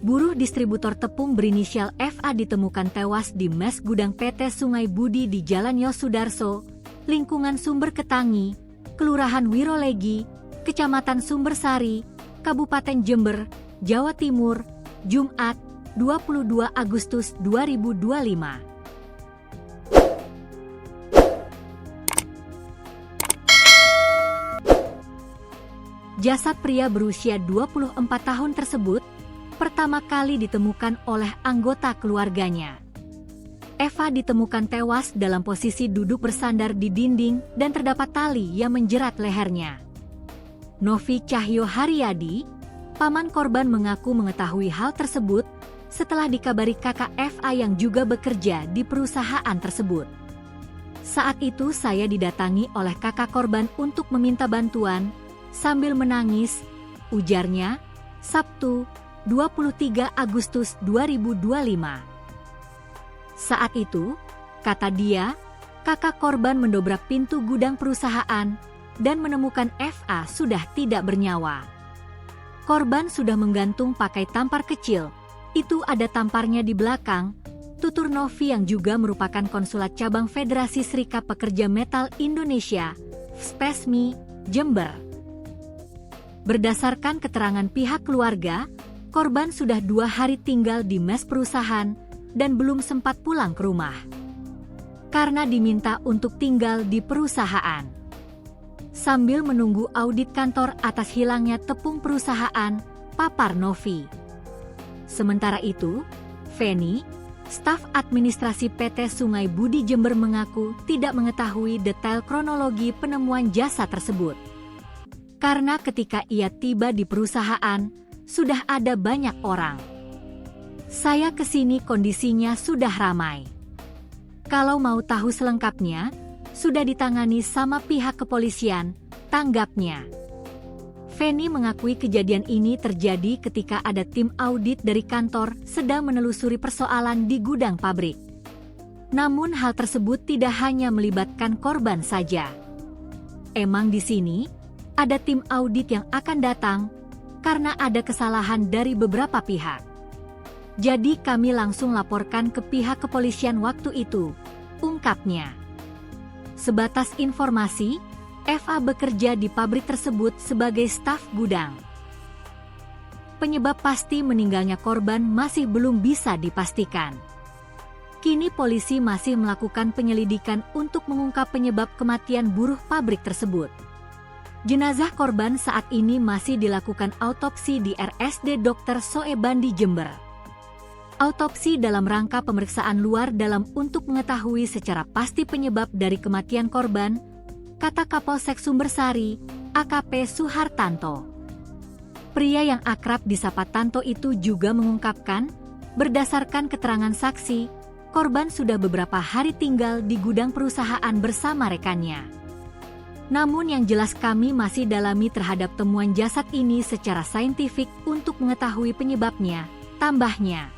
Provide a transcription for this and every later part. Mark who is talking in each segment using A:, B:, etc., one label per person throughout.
A: Buruh distributor tepung berinisial FA ditemukan tewas di mes gudang PT Sungai Budi di Jalan Yosudarso, lingkungan Sumber Ketangi, Kelurahan Wirolegi, Kecamatan Sumbersari, Kabupaten Jember, Jawa Timur, Jumat, 22 Agustus 2025. Jasad pria berusia 24 tahun tersebut pertama kali ditemukan oleh anggota keluarganya. Eva ditemukan tewas dalam posisi duduk bersandar di dinding dan terdapat tali yang menjerat lehernya. Novi Cahyo Haryadi, paman korban, mengaku mengetahui hal tersebut setelah dikabari kakak FA yang juga bekerja di perusahaan tersebut. Saat itu saya didatangi oleh kakak korban untuk meminta bantuan sambil menangis, ujarnya, Sabtu, 23 Agustus 2025. Saat itu, kata dia, kakak korban mendobrak pintu gudang perusahaan dan menemukan FA sudah tidak bernyawa. Korban sudah menggantung pakai tampar kecil, itu ada tamparnya di belakang, tutur Novi yang juga merupakan konsulat cabang Federasi Serikat Pekerja Metal Indonesia, FPESMI, Jember. Berdasarkan keterangan pihak keluarga, korban sudah 2 hari tinggal di mes perusahaan dan belum sempat pulang ke rumah karena diminta untuk tinggal di perusahaan. Sambil menunggu audit kantor atas hilangnya tepung perusahaan, papar Novi. Sementara itu, Feni, staf administrasi PT Sungai Budi Jember, mengaku tidak mengetahui detail kronologi penemuan jasad tersebut. Karena ketika ia tiba di perusahaan, sudah ada banyak orang. Saya kesini kondisinya sudah ramai. Kalau mau tahu selengkapnya, sudah ditangani sama pihak kepolisian, tanggapnya. Feni mengakui kejadian ini terjadi ketika ada tim audit dari kantor sedang menelusuri persoalan di gudang pabrik. Namun hal tersebut tidak hanya melibatkan korban saja. Emang di sini ada tim audit yang akan datang karena ada kesalahan dari beberapa pihak. Jadi kami langsung laporkan ke pihak kepolisian waktu itu, ungkapnya. Sebatas informasi, FA bekerja di pabrik tersebut sebagai staf gudang. Penyebab pasti meninggalnya korban masih belum bisa dipastikan. Kini polisi masih melakukan penyelidikan untuk mengungkap penyebab kematian buruh pabrik tersebut. Jenazah korban saat ini masih dilakukan autopsi di RSD Dr. Soebandi Jember. Autopsi dalam rangka pemeriksaan luar dalam untuk mengetahui secara pasti penyebab dari kematian korban, kata Kapolsek Sumbersari, AKP Suhartanto. Pria yang akrab disapa Tanto itu juga mengungkapkan, berdasarkan keterangan saksi, korban sudah beberapa hari tinggal di gudang perusahaan bersama rekannya. Namun yang jelas kami masih dalami terhadap temuan jasad ini secara saintifik untuk mengetahui penyebabnya, tambahnya.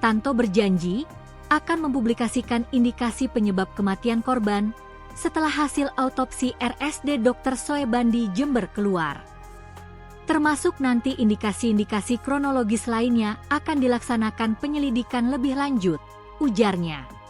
A: Tanto berjanji akan mempublikasikan indikasi penyebab kematian korban setelah hasil autopsi RSD Dr. Soebandi Jember keluar. Termasuk nanti indikasi-indikasi kronologis lainnya akan dilaksanakan penyelidikan lebih lanjut, ujarnya.